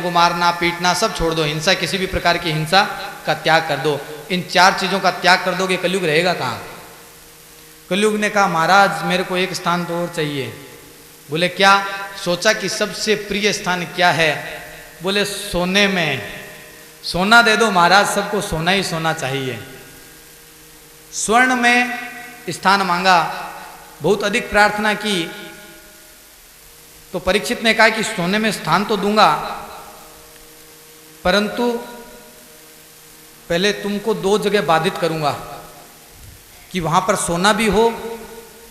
को मारना पीटना सब छोड़ दो, हिंसा, किसी भी प्रकार की हिंसा का त्याग कर दो। इन 4 चीजों का त्याग कर दोगे, कलयुग रहेगा कहाँ? कलयुग ने कहा महाराज मेरे को एक स्थान तो और चाहिए। बोले क्या? सोचा कि सबसे प्रिय स्थान क्या है? बोले सोने में, सोना दे दो महाराज, सबको सोना ही सोना चाहिए। स्वर्ण में स्थान मांगा, बहुत अधिक प्रार्थना की, तो परीक्षित ने कहा कि सोने में स्थान तो दूंगा, परंतु पहले तुमको 2 जगह बाधित करूंगा कि वहां पर सोना भी हो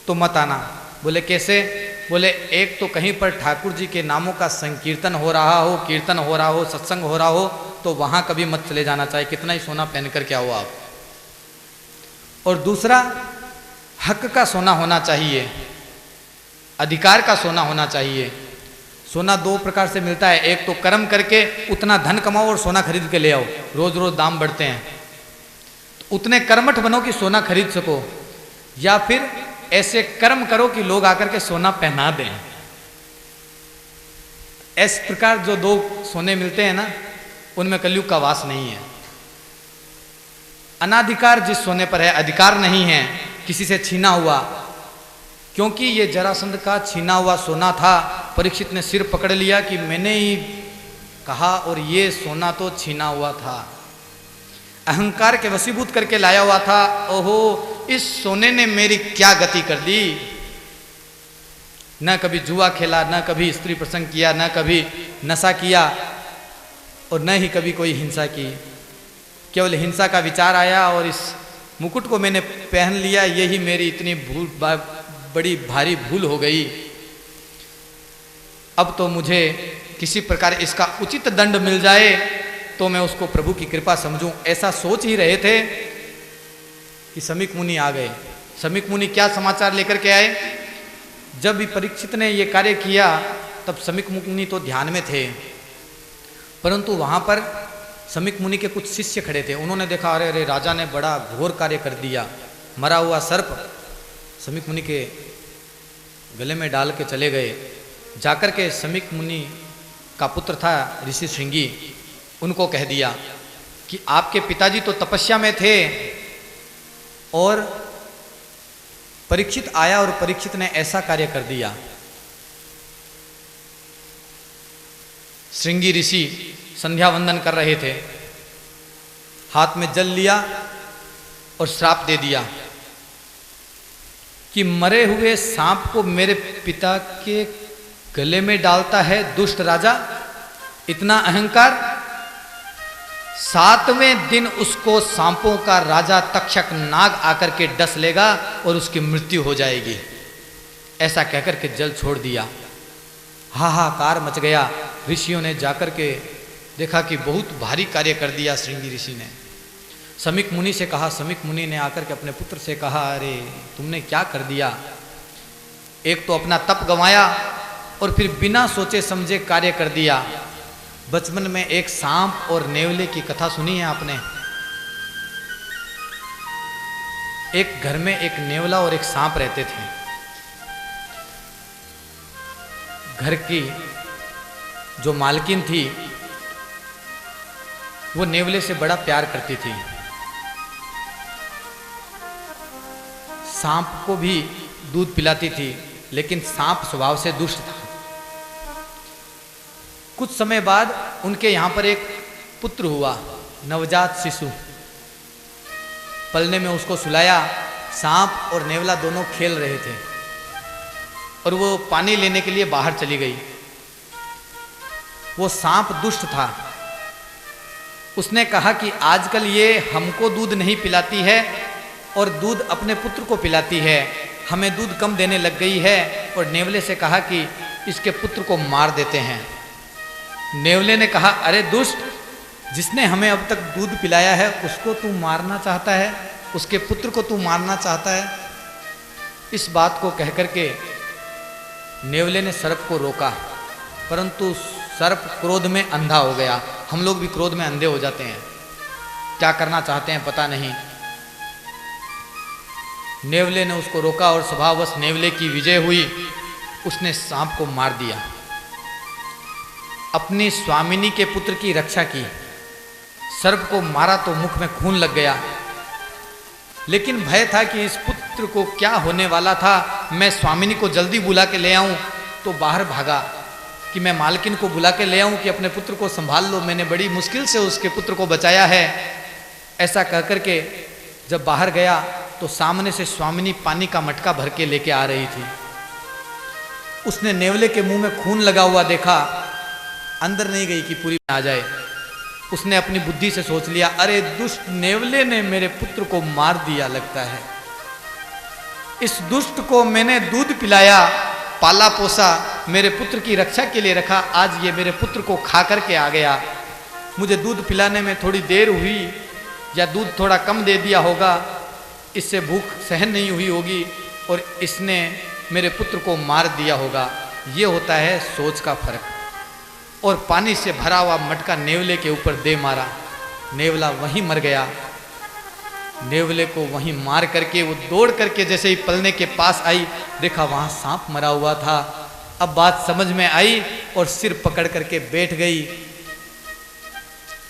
तो मत आना। बोले कैसे? बोले एक तो कहीं पर ठाकुर जी के नामों का संकीर्तन हो रहा हो, कीर्तन हो रहा हो, सत्संग हो रहा हो, तो वहां कभी मत चले जाना, चाहिए कितना ही सोना पहन कर क्या हो आप। और दूसरा, हक का सोना होना चाहिए, अधिकार का सोना होना चाहिए। सोना 2 प्रकार से मिलता है, एक तो कर्म करके उतना धन कमाओ और सोना खरीद के ले आओ, रोज रोज दाम बढ़ते हैं, तो उतने कर्मठ बनो कि सोना खरीद सको, या फिर ऐसे कर्म करो कि लोग आकर के सोना पहना दें। इस प्रकार जो 2 सोने मिलते हैं ना, उनमें कलयुग का वास नहीं है। अनाधिकार जिस सोने पर है, अधिकार नहीं है, किसी से छीना हुआ, क्योंकि ये जरासंध का छीना हुआ सोना था। परीक्षित ने सिर पकड़ लिया कि मैंने ही कहा और ये सोना तो छीना हुआ था, अहंकार के वशीभूत करके लाया हुआ था। ओहो, इस सोने ने मेरी क्या गति कर दी। न कभी जुआ खेला, न कभी स्त्री प्रसंग किया, न कभी नशा किया, और न ही कभी कोई हिंसा की। केवल हिंसा का विचार आया और इस मुकुट को मैंने पहन लिया, यही मेरी इतनी बड़ी भारी भूल हो गई। अब तो मुझे किसी प्रकार इसका उचित दंड मिल जाए तो मैं उसको प्रभु की कृपा समझूं। ऐसा सोच ही रहे थे कि समीक मुनि आ गए। समीक मुनि क्या समाचार लेकर के आए? जब भी परीक्षित ने ये कार्य किया तब समीक मुनि तो ध्यान में थे, परंतु वहां पर समीक मुनि के कुछ शिष्य खड़े थे। उन्होंने देखा अरे अरे राजा ने बड़ा घोर कार्य कर दिया। मरा हुआ सर्प समीक मुनि के गले में डाल के चले गए। जाकर के समीक मुनि का पुत्र था ऋषि श्रृंगी, उनको कह दिया कि आपके पिताजी तो तपस्या में थे और परीक्षित आया और परीक्षित ने ऐसा कार्य कर दिया। श्रृंगी ऋषि संध्या वंदन कर रहे थे, हाथ में जल लिया और श्राप दे दिया कि मरे हुए सांप को मेरे पिता के गले में डालता है दुष्ट राजा, इतना अहंकार। 7वें दिन उसको सांपों का राजा तक्षक नाग आकर के डस लेगा और उसकी मृत्यु हो जाएगी। ऐसा कहकर के जल छोड़ दिया। हाहाकार मच गया। ऋषियों ने जाकर के देखा कि बहुत भारी कार्य कर दिया श्रृंगी ऋषि ने। समीक मुनि से कहा, समीक मुनि ने आकर के अपने पुत्र से कहा अरे तुमने क्या कर दिया? एक तो अपना तप गंवाया और फिर बिना सोचे समझे कार्य कर दिया। बचपन में एक सांप और नेवले की कथा सुनी है आपने? एक घर में एक नेवला और एक सांप रहते थे। घर की जो मालकिन थी वो नेवले से बड़ा प्यार करती थी। सांप को भी दूध पिलाती थी, लेकिन सांप स्वभाव से दुष्ट था। कुछ समय बाद उनके यहां पर एक पुत्र हुआ, नवजात शिशु। पलने में उसको सुलाया। सांप और नेवला दोनों खेल रहे थे और वो पानी लेने के लिए बाहर चली गई। वो सांप दुष्ट था। उसने कहा कि आजकल ये हमको दूध नहीं पिलाती है और दूध अपने पुत्र को पिलाती है, हमें दूध कम देने लग गई है। और नेवले से कहा कि इसके पुत्र को मार देते हैं। नेवले ने कहा अरे दुष्ट, जिसने हमें अब तक दूध पिलाया है उसको तू मारना चाहता है, उसके पुत्र को तू मारना चाहता है। इस बात को कहकर के नेवले ने सर्प को रोका, परंतु सर्प क्रोध में अंधा हो गया। हम लोग भी क्रोध में अंधे हो जाते हैं, क्या करना चाहते हैं पता नहीं। नेवले ने उसको रोका और स्वभाववश नेवले की विजय हुई। उसने सांप को मार दिया। अपनी स्वामिनी के पुत्र की रक्षा की। सर्प को मारा तो मुख में खून लग गया, लेकिन भय था कि इस पुत्र को क्या होने वाला था। मैं स्वामिनी को जल्दी बुला के ले आऊं, तो बाहर भागा कि मैं मालकिन को बुला के ले आऊं कि अपने पुत्र को संभाल लो, मैंने बड़ी मुश्किल से उसके पुत्र को बचाया है। ऐसा कह करके जब बाहर गया तो सामने से स्वामिनी पानी का मटका भर के लेके आ रही थी। उसने नेवले के मुंह में खून लगा हुआ देखा, अंदर नहीं गई कि पूरी आ जाए। उसने अपनी बुद्धि से सोच लिया, अरे दुष्ट नेवले ने मेरे पुत्र को मार दिया लगता है। इस दुष्ट को मैंने दूध पिलाया, पाला पोसा, मेरे पुत्र की रक्षा के लिए रखा, आज ये मेरे पुत्र को खा करके आ गया। मुझे दूध पिलाने में थोड़ी देर हुई या दूध थोड़ा कम दे दिया होगा, इससे भूख सहन नहीं हुई होगी और इसने मेरे पुत्र को मार दिया होगा। ये होता है सोच का फर्क। और पानी से भरा हुआ मटका नेवले के ऊपर दे मारा, नेवला वहीं मर गया। नेवले को वहीं मार करके वो दौड़ करके जैसे ही पलने के पास आई, देखा वहां सांप मरा हुआ था। अब बात समझ में आई और सिर पकड़ करके बैठ गई।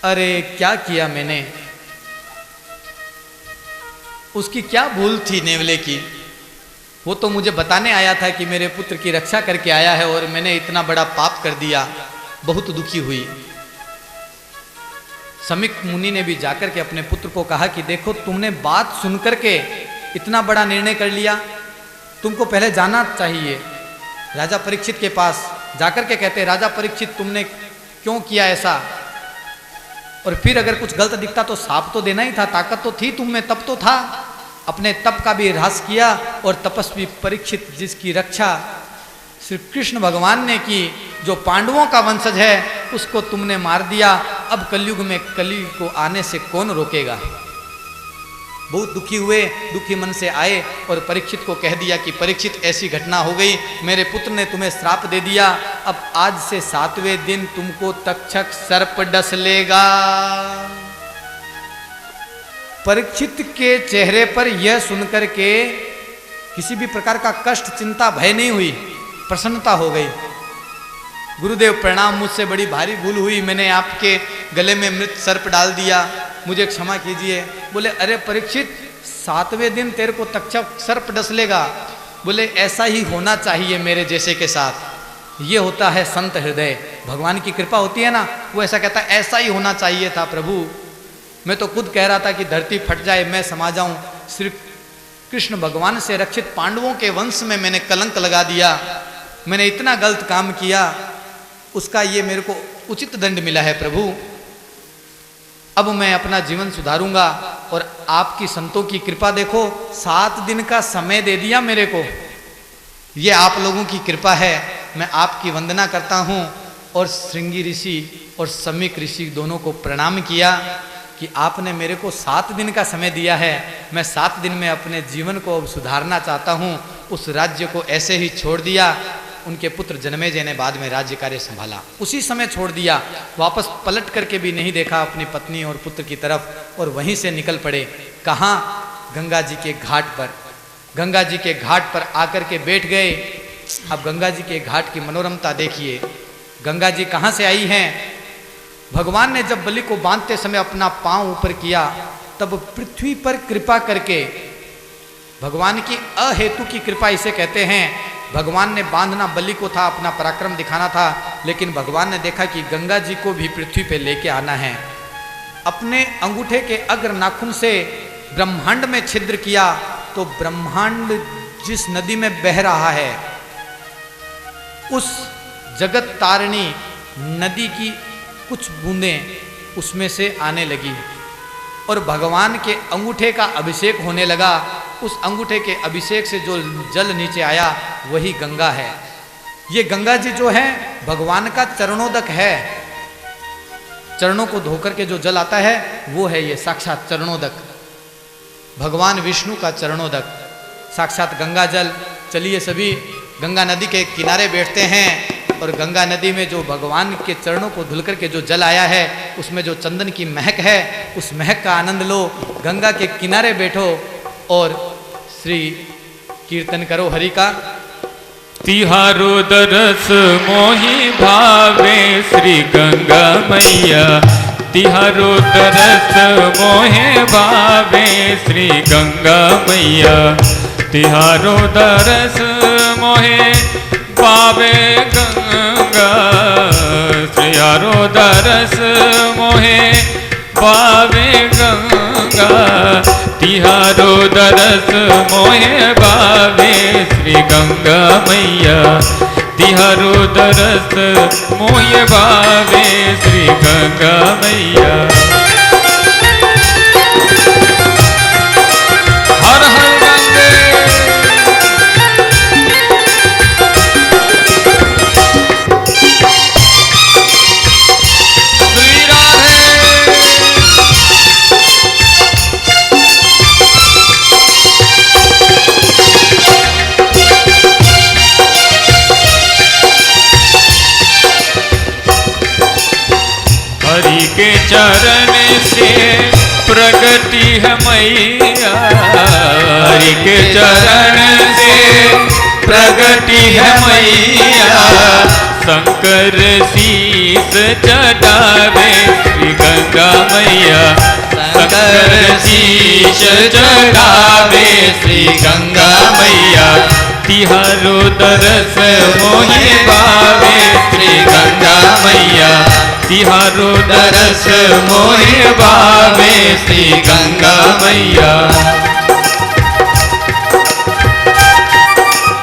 अरे क्या किया मैंने, उसकी क्या भूल थी नेवले की। वो तो मुझे बताने आया था कि मेरे पुत्र की रक्षा करके आया है और मैंने इतना बड़ा पाप कर दिया। बहुत दुखी हुई। समीक मुनि ने भी जाकर के अपने पुत्र को कहा कि देखो तुमने बात सुनकर के इतना बड़ा निर्णय कर लिया, तुमको पहले जाना चाहिए राजा परीक्षित के पास। जाकर के कहते, राजा परीक्षित तुमने क्यों किया ऐसा, और फिर अगर कुछ गलत दिखता तो साफ तो देना ही था, ताकत तो थी तुम में, तप तो था। अपने तप का भी ह्रास किया और तपस्वी परीक्षित जिसकी रक्षा श्री कृष्ण भगवान ने की, जो पांडवों का वंशज है, उसको तुमने मार दिया। अब कलयुग में कली को आने से कौन रोकेगा। बहुत दुखी हुए, दुखी मन से आए और परीक्षित को कह दिया कि परीक्षित ऐसी घटना हो गई, मेरे पुत्र ने तुम्हें श्राप दे दिया, अब आज से 7वें दिन तुमको तक्षक सर्प डस लेगा। परीक्षित के चेहरे पर यह सुनकर के किसी भी प्रकार का कष्ट, चिंता, भय नहीं हुई, प्रसन्नता हो गई। गुरुदेव प्रणाम, मुझसे बड़ी भारी भूल हुई, मैंने आपके गले में मृत सर्प डाल दिया, मुझे क्षमा कीजिए। बोले अरे परीक्षित 7वें दिन तेरे को तक्षक सर्प डस लेगा। बोले ऐसा ही होना चाहिए मेरे जैसे के साथ। ये होता है संत हृदय, भगवान की कृपा होती है ना। वो ऐसा कहता है ऐसा ही होना चाहिए था प्रभु, मैं तो खुद कह रहा था कि धरती फट जाए, मैं समा जाऊं। श्री कृष्ण भगवान से रक्षित पांडवों के वंश में मैंने कलंक लगा दिया, मैंने इतना गलत काम किया, उसका ये मेरे को उचित दंड मिला है प्रभु। अब मैं अपना जीवन सुधारूंगा और आपकी संतों की कृपा देखो, 7 दिन का समय दे दिया मेरे को, ये आप लोगों की कृपा है। मैं आपकी वंदना करता हूँ। और श्रृंगी ऋषि और समीक ऋषि दोनों को प्रणाम किया कि आपने मेरे को 7 दिन का समय दिया है, मैं 7 दिन में अपने जीवन को अब सुधारना चाहता हूँ। उस राज्य को ऐसे ही छोड़ दिया। उनके पुत्र जनमेजय ने बाद में राज्य कार्य संभाला, उसी समय छोड़ दिया, वापस पलट करके भी नहीं देखा अपनी पत्नी और पुत्र की तरफ, और वहीं से निकल पड़े। कहाँ? गंगा जी के घाट पर। गंगा जी के घाट पर आकर के बैठ गए। अब गंगा जी के घाट की मनोरमता देखिए। गंगा जी कहाँ से आई हैं? भगवान ने जब बलि को बांधते समय अपना पांव ऊपर किया, तब पृथ्वी पर कृपा करके, भगवान की अहेतु की कृपा इसे कहते हैं। भगवान ने बांधना बलि को था, अपना पराक्रम दिखाना था, लेकिन भगवान ने देखा कि गंगा जी को भी पृथ्वी पे लेके आना है। अपने अंगूठे के अग्र नाखून से ब्रह्मांड में छिद्र किया, तो ब्रह्मांड जिस नदी में बह रहा है, उस जगत तारिणी नदी की कुछ बूंदें उसमें से आने लगी और भगवान के अंगूठे का अभिषेक होने लगा। उस अंगूठे के अभिषेक से जो जल नीचे आया वही गंगा है। ये गंगा जी जो है भगवान का चरणोदक है। चरणों को धोकर के जो जल आता है वो है ये साक्षात चरणोदक, भगवान विष्णु का चरणोदक, साक्षात गंगा जल। चलिए सभी गंगा नदी के किनारे बैठते हैं और गंगा नदी में जो भगवान के चरणों को धुल करके जो जल आया है, उसमें जो चंदन की महक है, उस महक का आनंद लो। गंगा के किनारे बैठो और श्री कीर्तन करो हरि का। तिहारो दरस मोहि भावे श्री गंगा मैया, तिहारो दरस मोहे भावे श्री गंगा मैया, तिहारो दरस मोहे भावे गंगा, तिहारो दरस मोहे भावे गंगा, तिहारो दरस मोहे भावे श्री गंगा मैया, तिहारो दरस मोहे भावे श्री गंगा मैया। हर हर गंगे श्री राधे। हरि के चरण से प्रगति है मैया, हरि के चरण से प्रगति है मैया, शंकर शीस चढ़ावे श्री गंगा मैया, शंकर शीस चढ़ावे श्री गंगा मैया, तिहारो दरस मोहे भावे श्री गंगा मैया, तिहारो दरस मोहे भावे श्री गंगा मैया।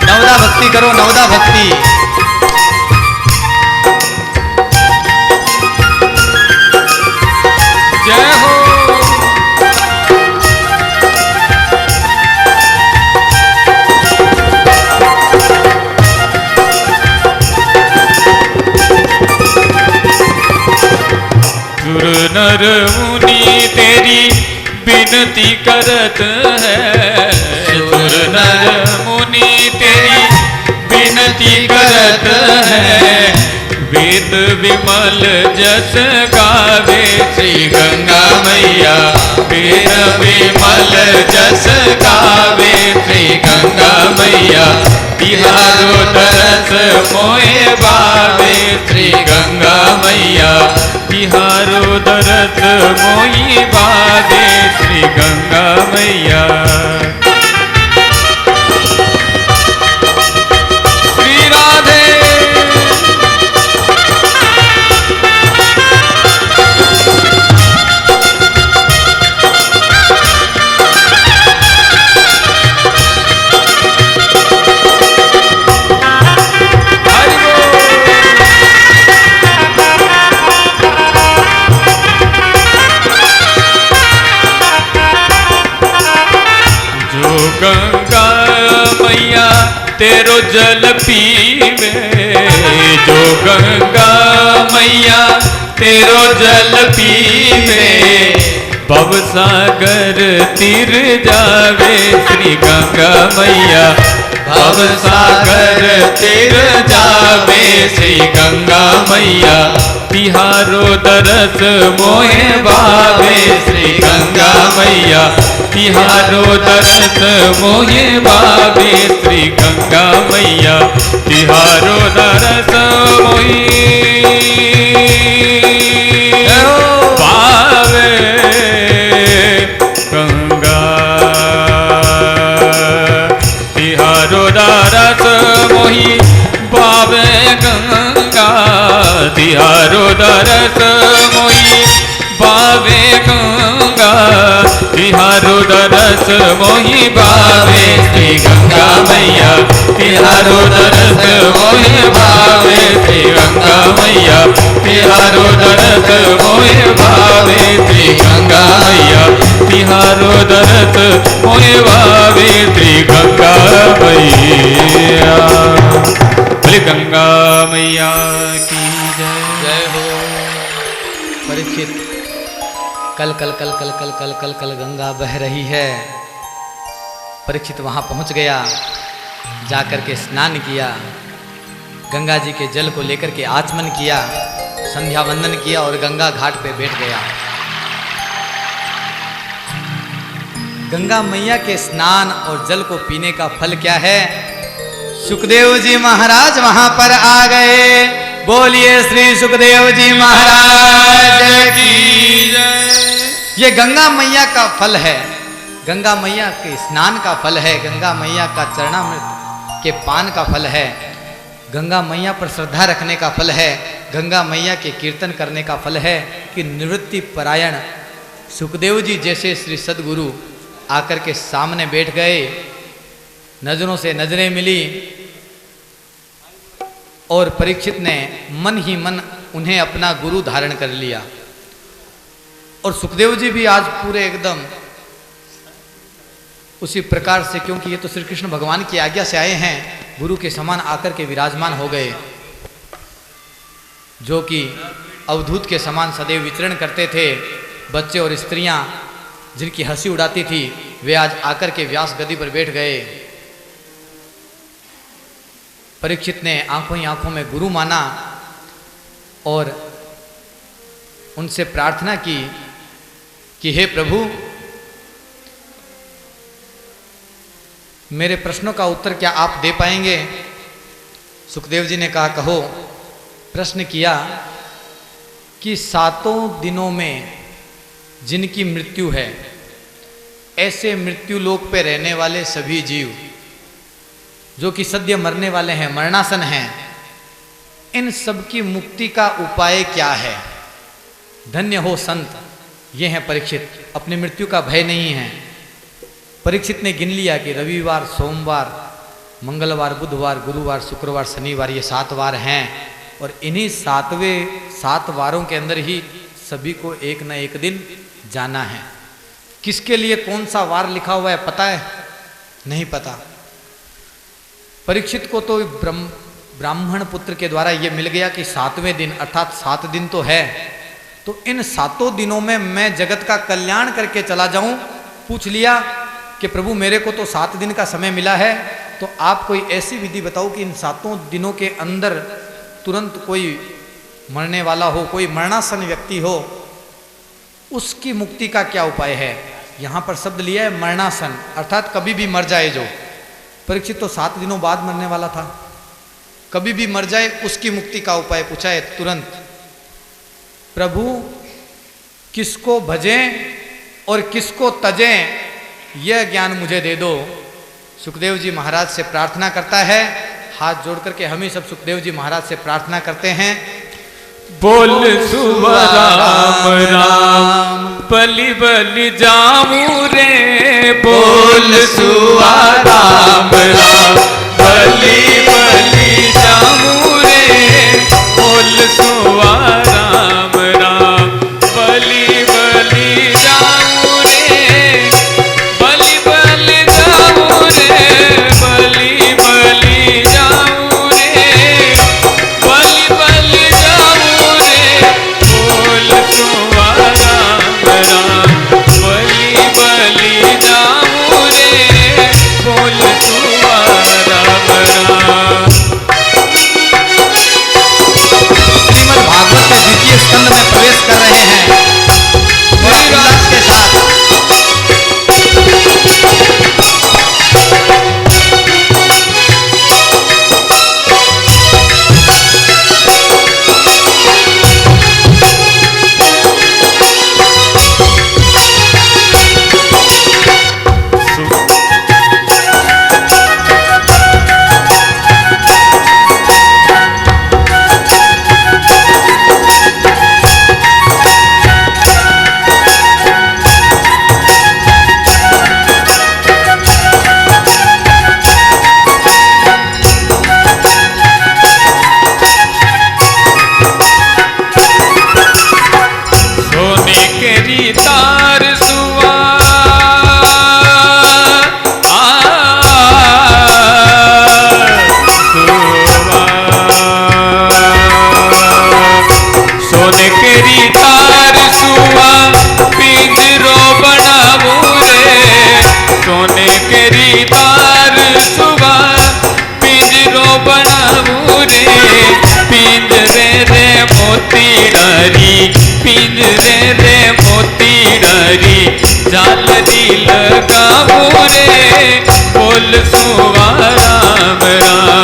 नवदा भक्ति करो, नवदा भक्ति। जय हो। सुर नर मुनि तेरी विनती करत है, सुर नर मुनि तेरी विनती करत है, वेद विमल जस गावे श्री गंगा मैया, वेद विमल जस गावे श्री गंगा मैया, तिहारो दरस मोहे भावे श्री गंगा मैया, तिहारो दरस मोहि भावे श्री गंगा मैया। श्री राधे। गंगा मैया तेरो जल पीवे, जो गंगा मैया तेरो जल पीवे, भव सागर तीर जावे श्री गंगा मैया, भव सागर तीर जावे श्री गंगा मैया, तिहारो दरस मोहे भावे श्री गंगा मैया, तिहारो दरस मोहे भावे श्री गंगा मैया, तिहारो दरस मोहे भावे गंगा, तिहारो दरस मोहि भावे गंगा, तिहारो दरस मोहि भावे गंगा, तिहारो दरस मोहि भावे श्री गंगा मैया, तिहारो दरस मोहि भावे श्री गंगा मैया, तिहारो दरस मोहि भावे श्री गंगा मैया, तिहारो दरस मोहि भावे श्री गंगा मैया। बोले गंगा मैया की जय। जय हो। परीक्षित, कल कल कल कल कल कल कल कल गंगा बह रही है। परीक्षित वहाँ पहुँच गया, जाकर के स्नान किया, गंगा जी के जल को लेकर के आचमन किया, संध्या वंदन किया और गंगा घाट पे बैठ गया। गंगा मैया के स्नान और जल को पीने का फल क्या है? सुखदेव जी महाराज वहां पर आ गए। बोलिए श्री सुखदेव जी महाराज की जय। ये गंगा मैया का फल है, गंगा मैया के स्नान का फल है, गंगा मैया का चरणामृत के पान का फल है, गंगा मैया पर श्रद्धा रखने का फल है, गंगा मैया के कीर्तन करने का फल है कि निवृत्ति परायण सुखदेव जी जैसे श्री सद्गुरु आकर के सामने बैठ गए। नजरों से नजरें मिली और परीक्षित ने मन ही मन उन्हें अपना गुरु धारण कर लिया। और सुखदेव जी भी आज पूरे एकदम उसी प्रकार से, क्योंकि ये तो श्री कृष्ण भगवान की आज्ञा से आए हैं, गुरु के समान आकर के विराजमान हो गए, जो कि अवधूत के समान सदैव विचरण करते थे। बच्चे और स्त्रियां जिनकी हंसी उड़ाती थी, वे आज आकर के व्यास गद्दी पर बैठ गए। परीक्षित ने आंखों ही आंखों में गुरु माना और उनसे प्रार्थना की कि हे प्रभु, मेरे प्रश्नों का उत्तर क्या आप दे पाएंगे? सुखदेव जी ने कहा, कहो। प्रश्न किया कि 7 दिनों में जिनकी मृत्यु है, ऐसे मृत्यु लोक पे रहने वाले सभी जीव जो कि सद्य मरने वाले हैं, मरणासन हैं, इन सब की मुक्ति का उपाय क्या है? धन्य हो संत, ये हैं परीक्षित, अपनी मृत्यु का भय नहीं है। परीक्षित ने गिन लिया कि रविवार, सोमवार, मंगलवार, बुधवार, गुरुवार, शुक्रवार, शनिवार, ये 7 वार हैं और इन्हीं 7 वारों के अंदर ही सभी को एक न एक दिन जाना है। किसके लिए कौन सा वार लिखा हुआ है पता है? नहीं पता। परीक्षित को तो ब्राह्मण पुत्र के द्वारा ये मिल गया कि 7वें दिन अर्थात 7 दिन तो है, तो इन 7 दिनों में मैं जगत का कल्याण करके चला जाऊं। पूछ लिया कि प्रभु मेरे को तो 7 दिन का समय मिला है, तो आप कोई ऐसी विधि बताओ कि इन 7 दिनों के अंदर तुरंत कोई मरने वाला हो, कोई मरणासन व्यक्ति हो, उसकी मुक्ति का क्या उपाय है? यहाँ पर शब्द लिया है मरणासन, अर्थात कभी भी मर जाए जो। परीक्षित तो 7 दिनों बाद मरने वाला था, कभी भी मर जाए उसकी मुक्ति का उपाय पूछा है तुरंत। प्रभु किसको भजें और किसको तजें, यह ज्ञान मुझे दे दो। सुखदेव जी महाराज से प्रार्थना करता है, हाथ जोड़ करके हम ही सब सुखदेव जी महाराज से प्रार्थना करते हैं। बोल सुबह राम राम, बलि बलि जाऊं रे, बोल सुबह राम राम, बलि बलि जाऊं रे, बोल सुबह राम राम, बलि बलि जाऊं रे, बलि बलि जाऊं रे, बलि बलि जाऊं रे, बलि बलि जाऊं रे, बोल सुबह राम राम, बलि बलि जाऊं रे, बोल सुबह राम राम। श्रीमद् भागवत के द्वितीय स्कंद में प्रवेश कर रहे हैं बड़े उल्लास के साथ। पिंजरे रे मोती डरी, जाल दिल लगाऊं रे, बोल सुबह राम राम।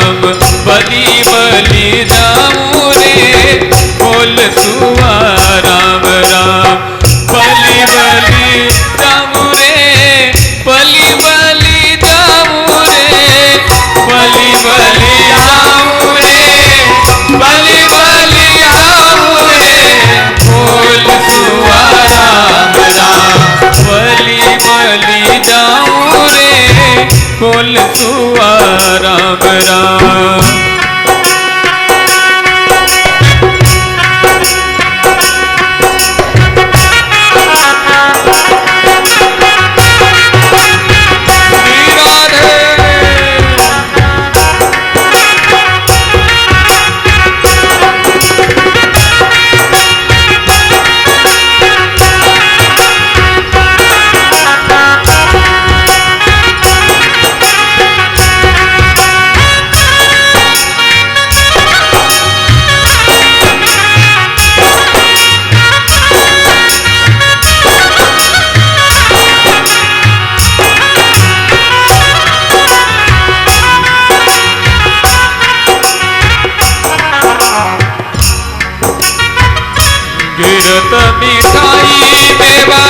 गिरत मिठाई मेवा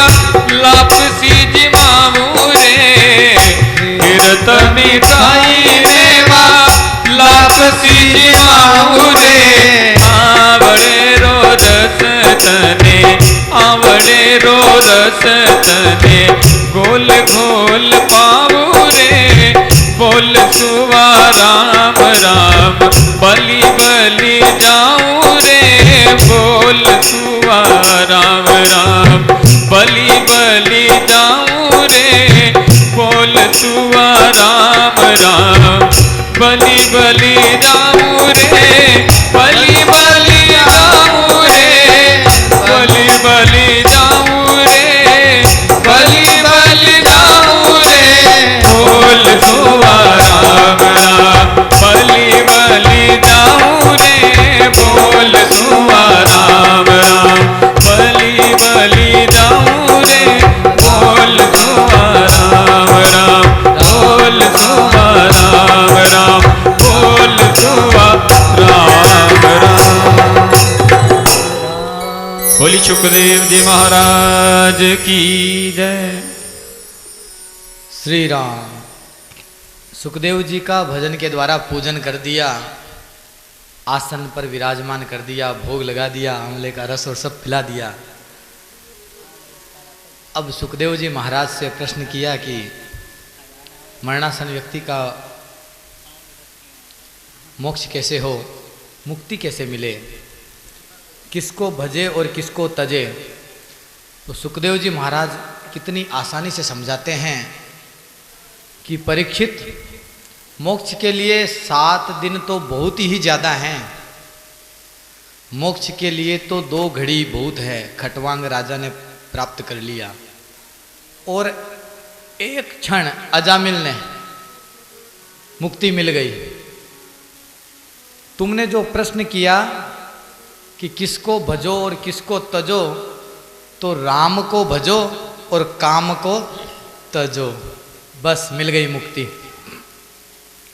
लापसी जिमाऊ रे, गिरत मिठाई मेवा लापसी जिमाऊ रे, आवड़े रो रस तने, आवड़े रो रस तने, गोल घोल पाऊ रे, बोल सुवा राम राम, बलि बलि जाऊं रे, बोल सुवा राम राम, बलि बलि जाऊं रे, बोल सुवा राम राम, बलि बलि जाऊं रे, बलि बलि जाऊं रे, बलि बलि जाऊं रे, बलि बलि जाऊं रे, बोल सुवा राम राम, बलि बलि जाऊं रे, बोल सुवा राम राम, बलि बलि जाऊं रे, बोल सुवा राम राम, बोल सुवा राम राम, बोल सुवा राम राम। बोली सुखदेव जी महाराज की जय। श्री राम। सुखदेव जी का भजन के द्वारा पूजन कर दिया, आसन पर विराजमान कर दिया, भोग लगा दिया, आंवले का रस और सब पिला दिया। अब सुखदेव जी महाराज से प्रश्न किया कि मरणासन व्यक्ति का मोक्ष कैसे हो, मुक्ति कैसे मिले, किसको भजे और किसको तजे। तो सुखदेव जी महाराज कितनी आसानी से समझाते हैं कि परीक्षित, मोक्ष के लिए 7 दिन तो बहुत ही ज़्यादा हैं, मोक्ष के लिए तो 2 घड़ी बहुत है। खटवांग राजा ने प्राप्त कर लिया और एक क्षण अजामिल ने मुक्ति मिल गई। तुमने जो प्रश्न किया कि किसको भजो और किसको तजो, तो राम को भजो और काम को तजो, बस मिल गई मुक्ति।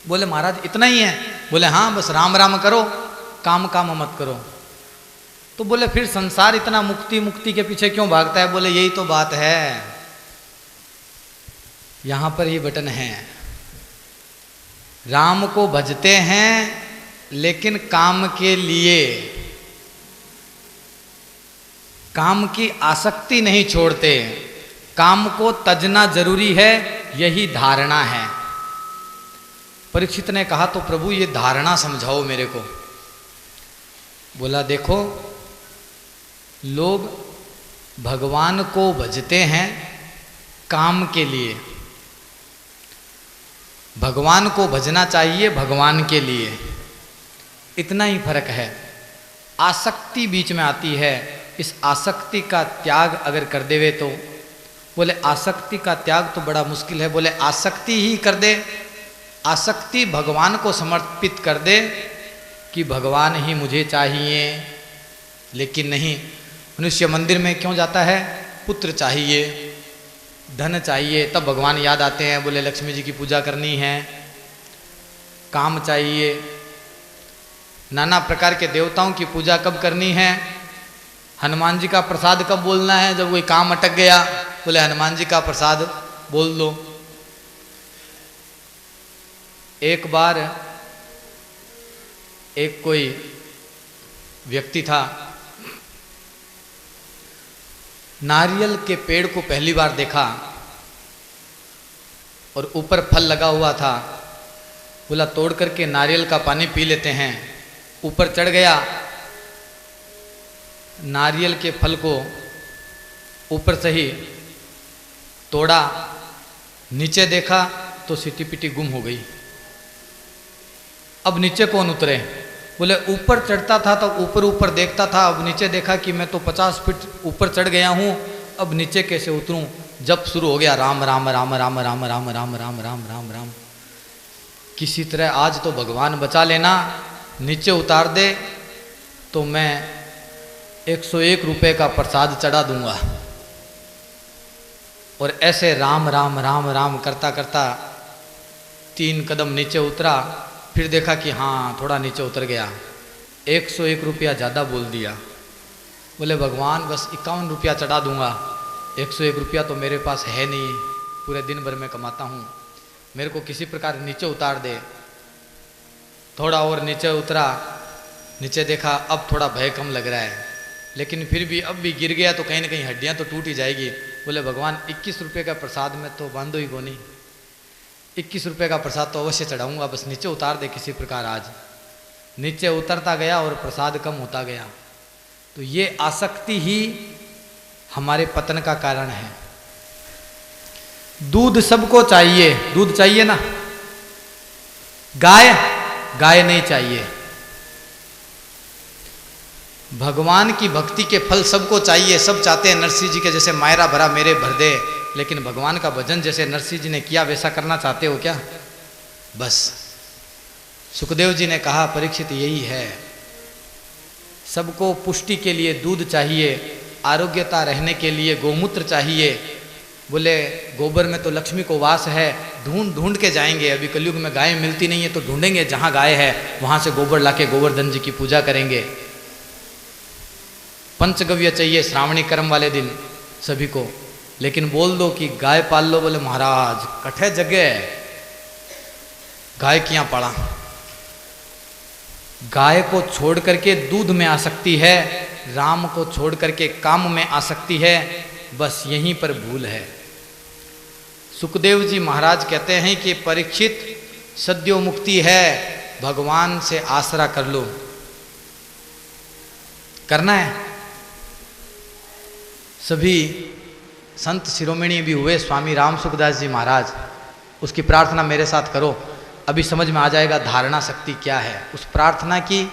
बोले महाराज इतना ही है? बोले हाँ, बस राम राम करो, काम काम मत करो। तो बोले फिर संसार इतना मुक्ति मुक्ति के पीछे क्यों भागता है? बोले यही तो बात है, यहां पर ही बटन है। राम को भजते हैं लेकिन काम के लिए, काम की आसक्ति नहीं छोड़ते, काम को तजना जरूरी है, यही धारणा है। परीक्षित ने कहा तो प्रभु ये धारणा समझाओ मेरे को। बोला देखो, लोग भगवान को भजते हैं काम के लिए, भगवान को भजना चाहिए भगवान के लिए, इतना ही फर्क है। आसक्ति बीच में आती है, इस आसक्ति का त्याग अगर कर देवे तो, बोले आसक्ति का त्याग तो बड़ा मुश्किल है। बोले आसक्ति ही कर दे, आसक्ति भगवान को समर्पित कर दे कि भगवान ही मुझे चाहिए। लेकिन नहीं, मनुष्य मंदिर में क्यों जाता है? पुत्र चाहिए, धन चाहिए, तब भगवान याद आते हैं। बोले लक्ष्मी जी की पूजा करनी है, काम चाहिए, नाना प्रकार के देवताओं की पूजा कब करनी है, हनुमान जी का प्रसाद कब बोलना है, जब कोई काम अटक गया बोले हनुमान जी का प्रसाद बोल दो। एक बार एक कोई व्यक्ति था, नारियल के पेड़ को पहली बार देखा और ऊपर फल लगा हुआ था। बोला तोड़ करके नारियल का पानी पी लेते हैं। ऊपर चढ़ गया, नारियल के फल को ऊपर से ही तोड़ा, नीचे देखा तो सिटी पिटी गुम हो गई। अब नीचे कौन उतरे? बोले ऊपर चढ़ता था तो ऊपर ऊपर देखता था, अब नीचे देखा कि मैं तो 50 फीट ऊपर चढ़ गया हूँ, अब नीचे कैसे उतरूं? जब शुरू हो गया राम राम राम राम राम राम राम राम राम राम राम, किसी तरह आज तो भगवान बचा लेना, नीचे उतार दे तो मैं 101 रुपये का प्रसाद चढ़ा दूंगा। और ऐसे राम राम राम राम करता करता 3 कदम नीचे उतरा, फिर देखा कि हाँ थोड़ा नीचे उतर गया, 101 रुपया ज़्यादा बोल दिया। बोले भगवान बस 51 रुपया चढ़ा दूंगा, 101 रुपया तो मेरे पास है नहीं, पूरे दिन भर में कमाता हूँ, मेरे को किसी प्रकार नीचे उतार दे। थोड़ा और नीचे उतरा, नीचे देखा अब थोड़ा भय कम लग रहा है, लेकिन फिर भी अब भी गिर गया तो कहीं ना कहीं हड्डियाँ तो टूट ही जाएगी। बोले भगवान 21 रुपये का प्रसाद में तो बांधो ही को नहीं, 21 रुपये का प्रसाद तो अवश्य चढ़ाऊंगा, बस नीचे उतार दे किसी प्रकार आज। नीचे उतरता गया और प्रसाद कम होता गया। तो ये आसक्ति ही हमारे पतन का कारण है। दूध सबको चाहिए, दूध चाहिए ना, गाय नहीं चाहिए। भगवान की भक्ति के फल सबको चाहिए, सब चाहते हैं नरसिंह जी के जैसे मायरा भरा मेरे भर दे, लेकिन भगवान का भजन जैसे नरसिंह जी ने किया वैसा करना चाहते हो क्या? बस सुखदेव जी ने कहा परीक्षित यही है, सबको पुष्टि के लिए दूध चाहिए, आरोग्यता रहने के लिए गोमूत्र चाहिए। बोले गोबर में तो लक्ष्मी को वास है, ढूंढ ढूंढ के जाएंगे, अभी कलयुग में गाय मिलती नहीं है तो ढूंढेंगे, जहाँ गाय है वहाँ से गोबर लाके गोवर्धन जी की पूजा करेंगे। पंचगव्य चाहिए श्रावणी कर्म वाले दिन सभी को, लेकिन बोल दो कि गाय पाल लो, बोले महाराज कठे जगह गाय किया पाला। गाय को छोड़ करके दूध में आसक्ति है, राम को छोड़ करके काम में आसक्ति है, बस यहीं पर भूल है। सुखदेव जी महाराज कहते हैं कि परीक्षित सद्यो मुक्ति है, भगवान से आसरा कर लो। करना है। सभी संत शिरोमणि भी हुए, स्वामी राम सुखदास जी महाराज, उसकी प्रार्थना मेरे साथ करो, अभी समझ में आ जाएगा धारणा शक्ति क्या है, उस प्रार्थना की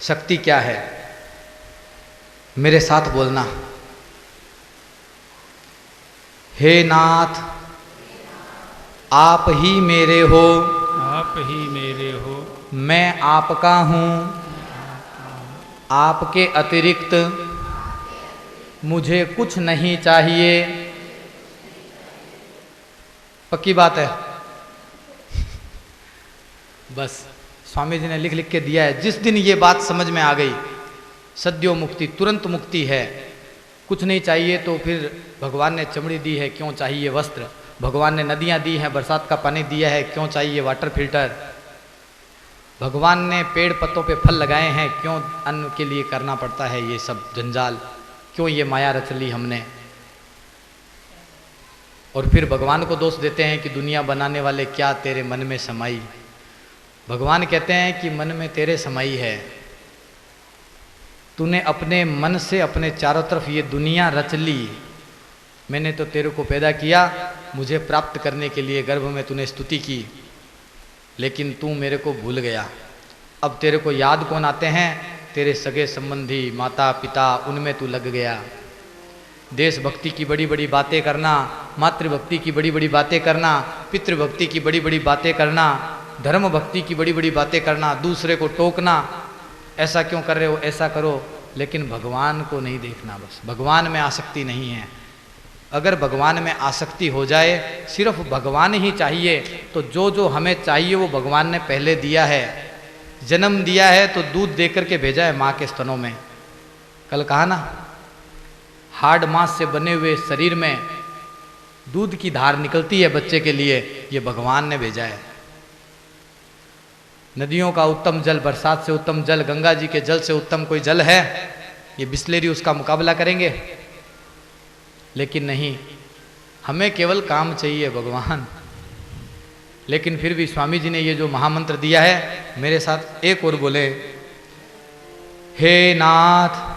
शक्ति क्या है। मेरे साथ बोलना, हे नाथ आप ही मेरे हो, आप ही मेरे हो, मैं आपका हूँ, आपके अतिरिक्त मुझे कुछ नहीं चाहिए। पक्की बात है। बस स्वामी जी ने लिख लिख के दिया है। जिस दिन ये बात समझ में आ गई, सद्यो मुक्ति, तुरंत मुक्ति है, कुछ नहीं चाहिए, तो फिर भगवान ने चमड़ी दी है, क्यों चाहिए वस्त्र? भगवान ने नदियाँ दी हैं, बरसात का पानी दिया है, क्यों चाहिए वाटर फिल्टर? भगवान ने पेड़ पत्तों पे फल लगाए हैं, क्यों अन्न के लिए करना पड़ता है ये सब जंजाल? क्यों ये माया रच ली हमने? और फिर भगवान को दोष देते हैं कि दुनिया बनाने वाले क्या तेरे मन में समाई। भगवान कहते हैं कि मन में तेरे समाई है, तूने अपने मन से अपने चारों तरफ ये दुनिया रच ली। मैंने तो तेरे को पैदा किया, मुझे प्राप्त करने के लिए गर्भ में तूने स्तुति की, लेकिन तू मेरे को भूल गया। अब तेरे को याद कौन आते हैं? तेरे सगे संबंधी, माता पिता, उनमें तू लग गया। देशभक्ति की बड़ी बड़ी बातें करना, मातृभक्ति की बड़ी बड़ी बातें करना, पितृभक्ति की बड़ी बड़ी बातें करना, धर्म भक्ति की बड़ी बड़ी बातें करना, दूसरे को टोकना, ऐसा क्यों कर रहे हो, ऐसा करो, लेकिन भगवान को नहीं देखना। बस भगवान में आसक्ति नहीं है। अगर भगवान में आसक्ति हो जाए, सिर्फ भगवान ही चाहिए, तो जो जो हमें चाहिए वो भगवान ने पहले दिया है। जन्म दिया है तो दूध देकर के भेजा है माँ के स्तनों में। कल कहा ना, हार्ड मांस से बने हुए शरीर में दूध की धार निकलती है बच्चे के लिए, ये भगवान ने भेजा है। नदियों का उत्तम जल, बरसात से उत्तम जल, गंगा जी के जल से उत्तम कोई जल है? ये बिस्लेरी उसका मुकाबला करेंगे? लेकिन नहीं, हमें केवल काम चाहिए भगवान। लेकिन फिर भी स्वामी जी ने ये जो महामंत्र दिया है, मेरे साथ एक और बोले, हे नाथ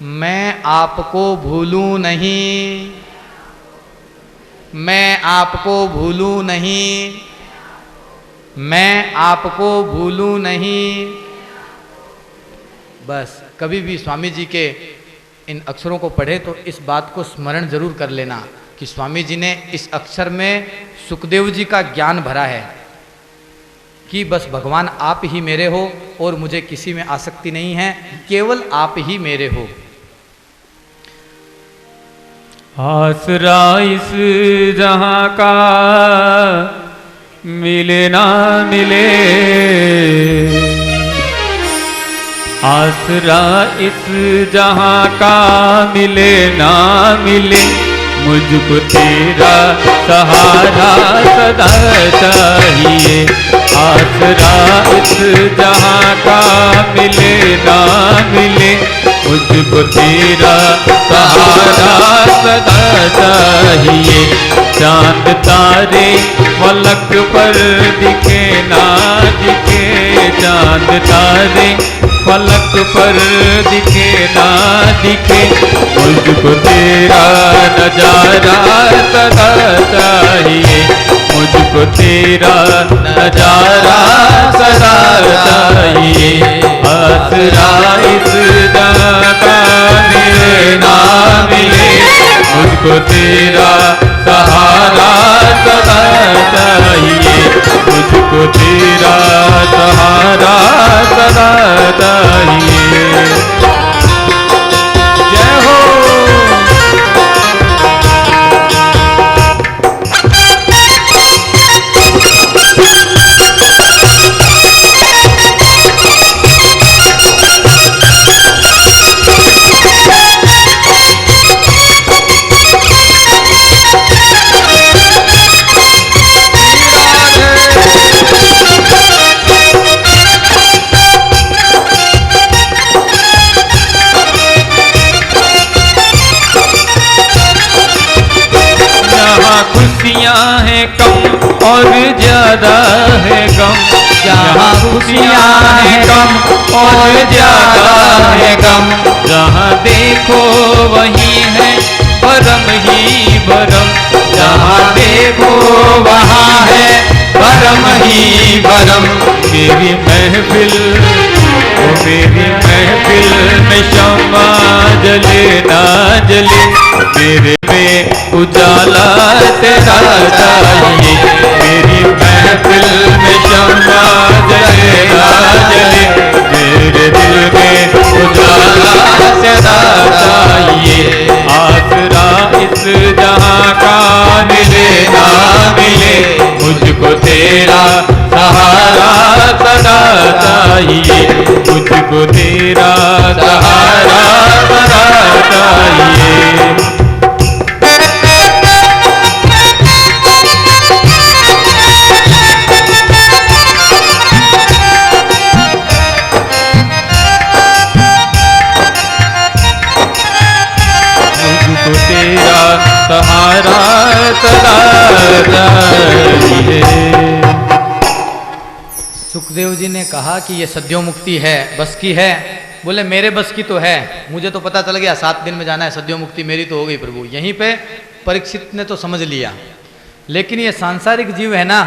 मैं आपको भूलूं नहीं, मैं आपको भूलूं नहीं, मैं आपको भूलूं नहीं। बस कभी भी स्वामी जी के इन अक्षरों को पढ़े तो इस बात को स्मरण जरूर कर लेना कि स्वामी जी ने इस अक्षर में सुखदेव जी का ज्ञान भरा है कि बस भगवान आप ही मेरे हो और मुझे किसी में आसक्ति नहीं है, केवल आप ही मेरे हो। आसरा इस जहां का मिले ना मिले, आसरा इस जहां का मिले ना मिले, मुझको तेरा सहारा सदा चाहिए। आसरा इस जहां का मिले ना मिले, मुझको तेरा सहारा सदा चाहिए। चांद तारे फलक पर दिखे ना दिखे, चांद तारे फलक पर दिखे ना दिखे, मुझको तेरा नजारा सदा चाहिए। मुझको तेरा नजारा सदा चाहिए। आसरा इस जहां का मिले ना मिले, मुझको तेरा सहारा सदा चाहिए। मुझको तेरा सहारा सदा चाहिए। जय हो। खुशियाँ हैं कम और ज्यादा है गम, जहाँ खुशियाँ हैं कम और ज्यादा है गम, जहाँ देखो वहीं है भरम ही भरम, जहाँ देखो वहाँ है भरम ही भरम। मेरी महफिल मेरी महफिल में शम्मा जले ना जले, मेरे में उजाला तेरा चाहिए। मेरी महफिल में शम्मा जले ना जले, मेरे दिल में उजाला तेरा चाहिए। आसरा इस जहां का मिले ना मिले, मुझको तेरा सहारा सदा चाहिए। मुझको तेरा सहारा सदा चाहिए। मुझको तेरा सहारा सदा चाहिए। सुखदेव जी ने कहा कि ये सद्यो मुक्ति है, बस की है। बोले मेरे बस की तो है, मुझे तो पता चल गया 7 दिन में जाना है, सद्यो मुक्ति मेरी तो हो गई प्रभु। यहीं पे परीक्षित ने तो समझ लिया, लेकिन ये सांसारिक जीव है ना,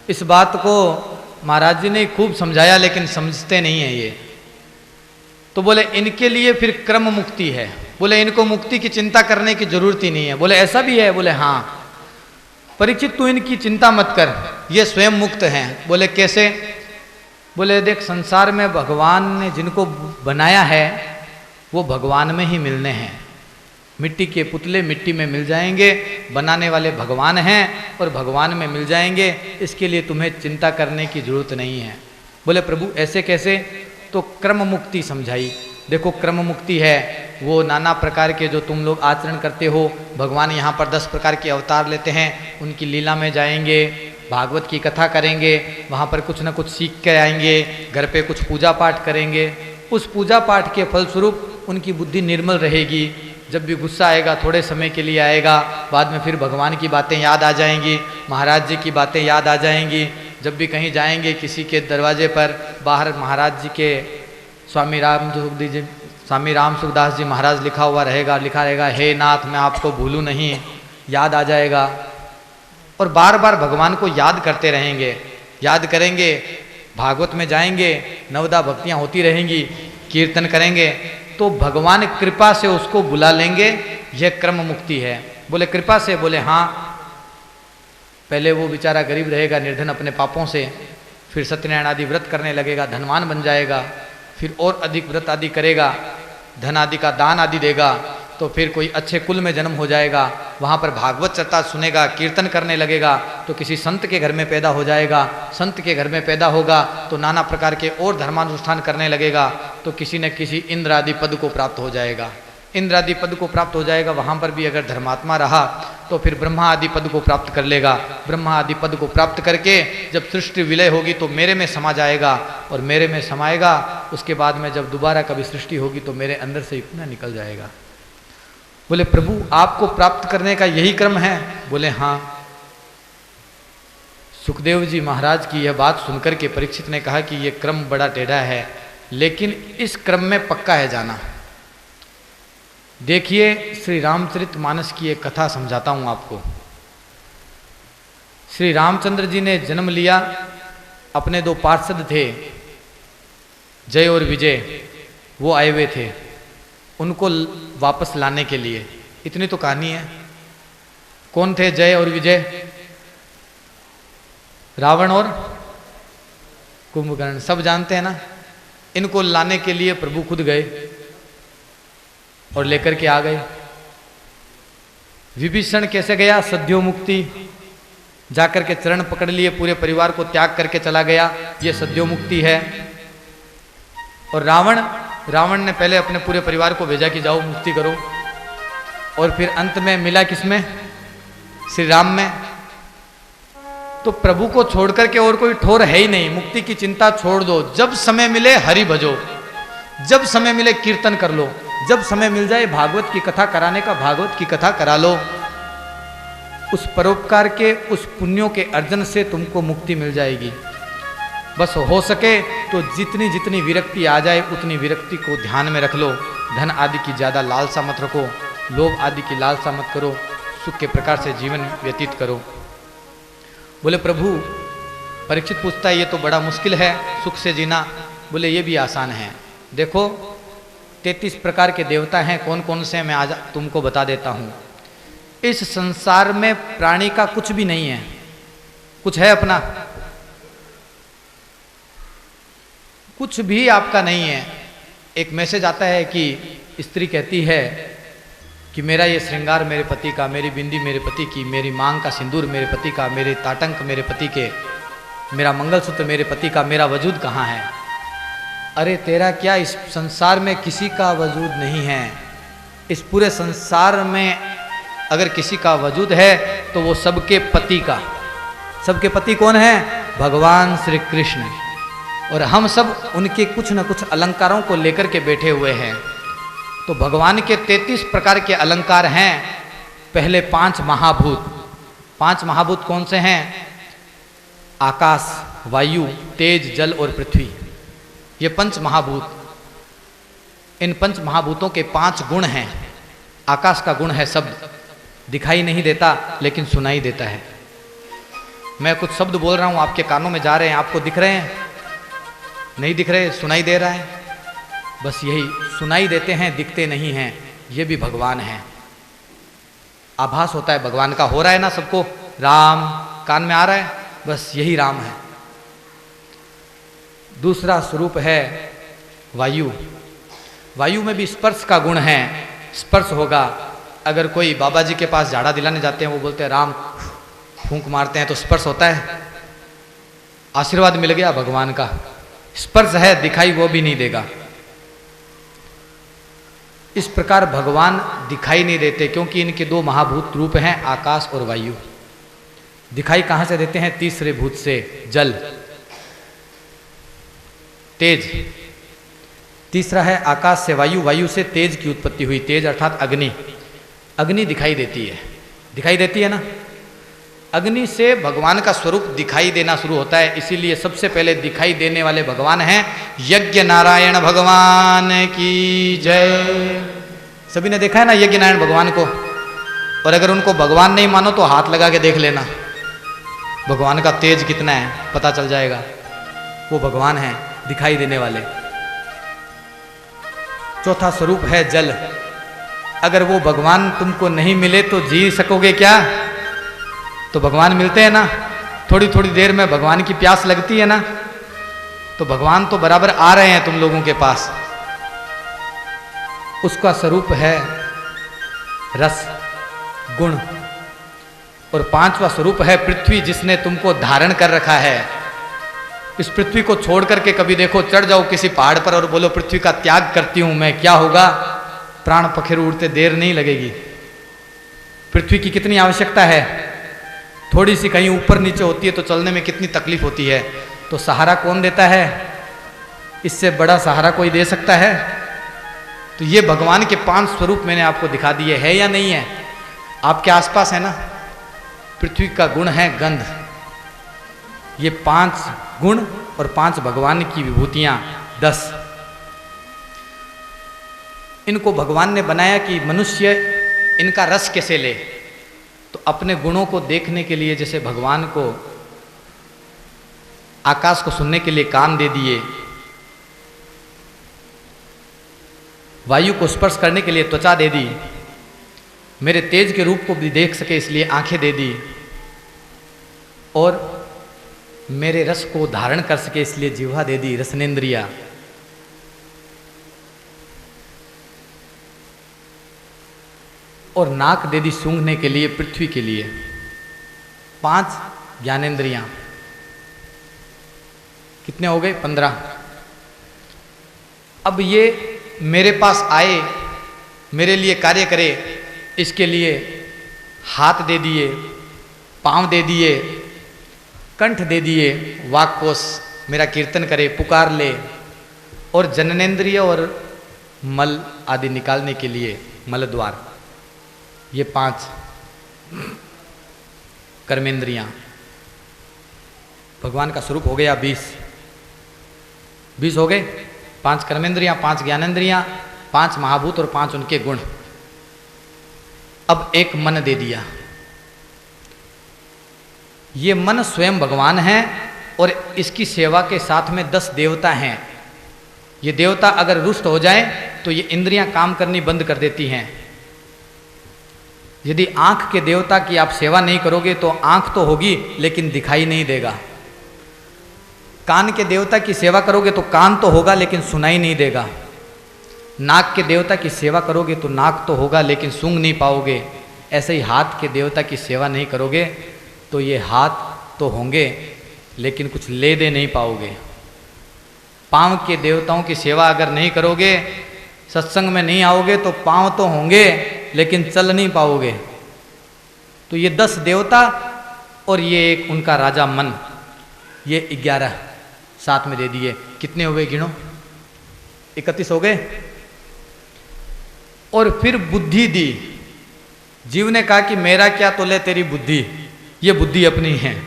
इस बात को महाराज जी ने खूब समझाया, लेकिन समझते नहीं है ये। तो बोले इनके लिए फिर क्रम मुक्ति है, बोले इनको मुक्ति की चिंता करने की जरूरत ही नहीं है। बोले ऐसा भी है? बोले हाँ। परीक्षित तू इनकी चिंता मत कर, ये स्वयं मुक्त हैं। बोले कैसे? बोले देख, संसार में भगवान ने जिनको बनाया है वो भगवान में ही मिलने हैं। मिट्टी के पुतले मिट्टी में मिल जाएंगे, बनाने वाले भगवान हैं और भगवान में मिल जाएंगे, इसके लिए तुम्हें चिंता करने की जरूरत नहीं है। बोले प्रभु ऐसे कैसे? तो क्रम मुक्ति समझाई। देखो क्रम मुक्ति है वो नाना प्रकार के जो तुम लोग आचरण करते हो, भगवान यहाँ पर 10 प्रकार के अवतार लेते हैं, उनकी लीला में जाएंगे, भागवत की कथा करेंगे, वहाँ पर कुछ न कुछ सीख के आएंगे, घर पे कुछ पूजा पाठ करेंगे। उस पूजा पाठ के फलस्वरूप उनकी बुद्धि निर्मल रहेगी। जब भी गुस्सा आएगा थोड़े समय के लिए आएगा, बाद में फिर भगवान की बातें याद आ जाएंगी, महाराज जी की बातें याद आ जाएंगी। जब भी कहीं जाएंगे किसी के दरवाजे पर, बाहर महाराज जी के स्वामी राम सुखदास जी महाराज लिखा हुआ रहेगा, लिखा रहेगा हे नाथ मैं आपको भूलूं नहीं, याद आ जाएगा। और बार बार भगवान को याद करते रहेंगे, याद करेंगे, भागवत में जाएंगे, नवदा भक्तियाँ होती रहेंगी, कीर्तन करेंगे, तो भगवान कृपा से उसको बुला लेंगे। यह क्रम मुक्ति है। बोले कृपा से? बोले हाँ। पहले वो बेचारा गरीब रहेगा, निर्धन अपने पापों से, फिर सत्यनारायण आदि व्रत करने लगेगा, धनवान बन जाएगा, फिर और अधिक व्रत आदि करेगा, धन आदि का दान आदि देगा, तो फिर कोई अच्छे कुल में जन्म हो जाएगा, वहाँ पर भागवत चर्चा सुनेगा, कीर्तन करने लगेगा तो किसी संत के घर में पैदा हो जाएगा, संत के घर में पैदा होगा तो नाना प्रकार के और धर्मानुष्ठान करने लगेगा तो किसी न किसी इंद्र आदि पद को प्राप्त हो जाएगा, इंद्र आदि पद को प्राप्त हो जाएगा। वहाँ पर भी अगर धर्मात्मा रहा तो फिर ब्रह्मा आदि पद को प्राप्त कर लेगा, ब्रह्मा आदि पद को प्राप्त करके जब सृष्टि विलय होगी तो मेरे में समा जाएगा, और मेरे में समाएगा उसके बाद में जब दोबारा कभी सृष्टि होगी तो मेरे अंदर से इतना निकल जाएगा। बोले प्रभु आपको प्राप्त करने का यही क्रम है? बोले हाँ। सुखदेव जी महाराज की यह बात सुनकर के परीक्षित ने कहा कि यह क्रम बड़ा टेढ़ा है, लेकिन इस क्रम में पक्का है जाना। देखिए श्री रामचरितमानस की एक कथा समझाता हूं आपको। श्री रामचंद्र जी ने जन्म लिया, अपने दो पार्षद थे जय और विजय, वो आए हुए थे उनको वापस लाने के लिए। इतनी तो कहानी है। कौन थे जय और विजय? रावण और कुंभकर्ण, सब जानते हैं ना। इनको लाने के लिए प्रभु खुद गए और लेकर के आ गए। विभीषण कैसे गया? सद्यो मुक्ति, जाकर के चरण पकड़ लिए, पूरे परिवार को त्याग करके चला गया, ये सद्यो मुक्ति है। और रावण ने पहले अपने पूरे परिवार को भेजा कि जाओ मुक्ति करो, और फिर अंत में मिला किसमें? श्री राम में। तो प्रभु को छोड़ करके और कोई ठोर है ही नहीं। मुक्ति की चिंता छोड़ दो, जब समय मिले हरि भजो, जब समय मिले कीर्तन कर लो, जब समय मिल जाए भागवत की कथा कराने का, भागवत की कथा करा लो। उस परोपकार के, उस पुण्यों के अर्जन से तुमको मुक्ति मिल जाएगी। बस हो सके तो जितनी जितनी विरक्ति आ जाए उतनी विरक्ति को ध्यान में रख लो। धन आदि की ज़्यादा लालसा मत रखो, लोभ आदि की लालसा मत करो, सुख के प्रकार से जीवन व्यतीत करो। बोले प्रभु, परीक्षित पूछता है ये तो बड़ा मुश्किल है सुख से जीना। बोले ये भी आसान है। देखो 33 प्रकार के देवता हैं, कौन कौन से मैं आज तुमको बता देता हूँ। इस संसार में प्राणी का कुछ भी नहीं है, कुछ है अपना? कुछ भी आपका नहीं है। एक मैसेज आता है कि स्त्री कहती है कि मेरा ये श्रृंगार मेरे पति का, मेरी बिंदी मेरे पति की, मेरी मांग का सिंदूर मेरे पति का, मेरे ताटंक मेरे पति के, मेरा मंगलसूत्र मेरे पति का, मेरा वजूद कहाँ है? अरे तेरा क्या, इस संसार में किसी का वजूद नहीं है। इस पूरे संसार में अगर किसी का वजूद है तो वो सबके पति का। सबके पति कौन है? भगवान श्री कृष्ण। और हम सब उनके कुछ न कुछ अलंकारों को लेकर के बैठे हुए हैं। तो भगवान के 33 प्रकार के अलंकार हैं। पहले 5 महाभूत। 5 महाभूत कौन से हैं? आकाश, वायु, तेज, जल और पृथ्वी। ये 5 महाभूत। इन 5 महाभूतों के 5 गुण हैं। आकाश का गुण है शब्द, दिखाई नहीं देता लेकिन सुनाई देता है। मैं कुछ शब्द बोल रहा हूं, आपके कानों में जा रहे हैं, आपको दिख रहे हैं? नहीं दिख रहे, सुनाई दे रहा है। बस यही, सुनाई देते हैं, दिखते नहीं हैं। ये भी भगवान है। आभास होता है भगवान का, हो रहा है ना सबको, राम कान में आ रहा है, बस यही राम है। दूसरा स्वरूप है वायु। वायु में भी स्पर्श का गुण है। स्पर्श होगा, अगर कोई बाबा जी के पास झाड़ा दिलाने जाते हैं, वो बोलते हैं राम, फूंक मारते हैं तो स्पर्श होता है, आशीर्वाद मिल गया भगवान का। स्पर्श है, दिखाई वो भी नहीं देगा। इस प्रकार भगवान दिखाई नहीं देते क्योंकि इनके 2 महाभूत रूप हैं, आकाश और वायु। दिखाई कहां से देते हैं? तीसरे भूत से, जल, तेज। तीसरा है आकाश से वायु, वायु से तेज की उत्पत्ति हुई। तेज अर्थात अग्नि। अग्नि दिखाई देती है, दिखाई देती है ना। अग्नि से भगवान का स्वरूप दिखाई देना शुरू होता है। इसीलिए सबसे पहले दिखाई देने वाले भगवान हैं यज्ञ नारायण भगवान की जय। सभी ने देखा है ना यज्ञ नारायण भगवान को। और अगर उनको भगवान नहीं मानो तो हाथ लगा के देख लेना, भगवान का तेज कितना है पता चल जाएगा। वो भगवान है दिखाई देने वाले। चौथा स्वरूप है जल। अगर वो भगवान तुमको नहीं मिले तो जी सकोगे क्या? तो भगवान मिलते हैं ना, थोड़ी थोड़ी देर में भगवान की प्यास लगती है ना, तो भगवान तो बराबर आ रहे हैं तुम लोगों के पास। उसका स्वरूप है रस। गुण, और पांचवा स्वरूप है पृथ्वी, जिसने तुमको धारण कर रखा है। इस पृथ्वी को छोड़ करके कभी देखो चढ़ जाओ किसी पहाड़ पर और बोलो पृथ्वी का त्याग करती हूं मैं, क्या होगा? प्राण पखेरु उड़ते देर नहीं लगेगी। पृथ्वी की कितनी आवश्यकता है, थोड़ी सी कहीं ऊपर नीचे होती है तो चलने में कितनी तकलीफ होती है। तो सहारा कौन देता है? इससे बड़ा सहारा कोई दे सकता है? तो ये भगवान के 5 स्वरूप मैंने आपको दिखा दिए, है या नहीं है? आपके आसपास है ना। पृथ्वी का गुण है गंध। ये 5 गुण और 5 भगवान की विभूतियां 10। इनको भगवान ने बनाया कि मनुष्य इनका रस कैसे ले। तो अपने गुणों को देखने के लिए जैसे भगवान को आकाश को सुनने के लिए कान दे दिए, वायु को स्पर्श करने के लिए त्वचा दे दी, मेरे तेज के रूप को भी देख सके इसलिए आंखें दे दी, और मेरे रस को धारण कर सके इसलिए जिह्वा दे दी, रसनेन्द्रिया। और नाक दे दी सूंघने के लिए, पृथ्वी के लिए। 5 ज्ञानेन्द्रियां। कितने हो गए? 15। अब ये मेरे पास आए, मेरे लिए कार्य करे, इसके लिए हाथ दे दिए, पांव दे दिए, कंठ दे दिए, वाक्कोश मेरा कीर्तन करे, पुकार ले, और जननेन्द्रिय और मल आदि निकालने के लिए मल द्वार। ये 5 कर्मेंद्रियां। भगवान का स्वरूप हो गया 20 हो गए। 5 कर्मेंद्रियां, 5 ज्ञानेन्द्रियां, 5 महाभूत और 5 उनके गुण। अब एक मन दे दिया। ये मन स्वयं भगवान है और इसकी सेवा के साथ में 10 देवता हैं। ये देवता अगर रुष्ट हो जाए तो ये इंद्रियां काम करनी बंद कर देती हैं। यदि आंख के देवता की आप सेवा नहीं करोगे तो आंख तो होगी लेकिन दिखाई नहीं देगा। कान के देवता की सेवा करोगे तो कान तो होगा लेकिन सुनाई नहीं देगा। नाक के देवता की सेवा करोगे तो नाक तो होगा लेकिन सूंघ नहीं पाओगे। ऐसे ही हाथ के देवता की सेवा नहीं करोगे तो ये हाथ तो होंगे लेकिन कुछ ले दे नहीं पाओगे। पांव के देवताओं की सेवा अगर नहीं करोगे, सत्संग में नहीं आओगे तो पांव तो होंगे लेकिन चल नहीं पाओगे। तो ये 10 देवता और ये एक उनका राजा मन, ये 11 साथ में दे दिए। कितने हो गए गिनो? 31 हो गए। और फिर बुद्धि दी। जीव ने कहा कि मेरा क्या तो ले तेरी बुद्धि, ये बुद्धि अपनी है,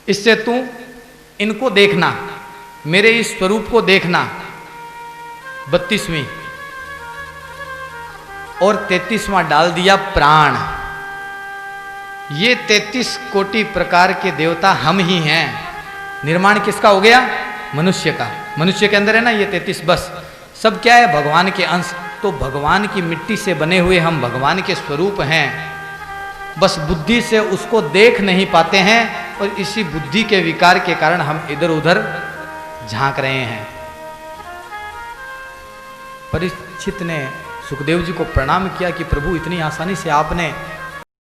इससे तू इनको देखना, मेरे इस स्वरूप को देखना। 32वीं और 33वां डाल दिया प्राण। ये 33 कोटि प्रकार के देवता हम ही हैं। निर्माण किसका हो गया? मनुष्य का। मनुष्य के अंदर है ना ये 33। बस सब क्या है? भगवान के अंश। तो भगवान की मिट्टी से बने हुए हम भगवान के स्वरूप हैं। बस बुद्धि से उसको देख नहीं पाते हैं और इसी बुद्धि के विकार के कारण हम इधर उधर झांक रहे हैं। परीक्षित ने सुखदेव जी को प्रणाम किया कि प्रभु इतनी आसानी से आपने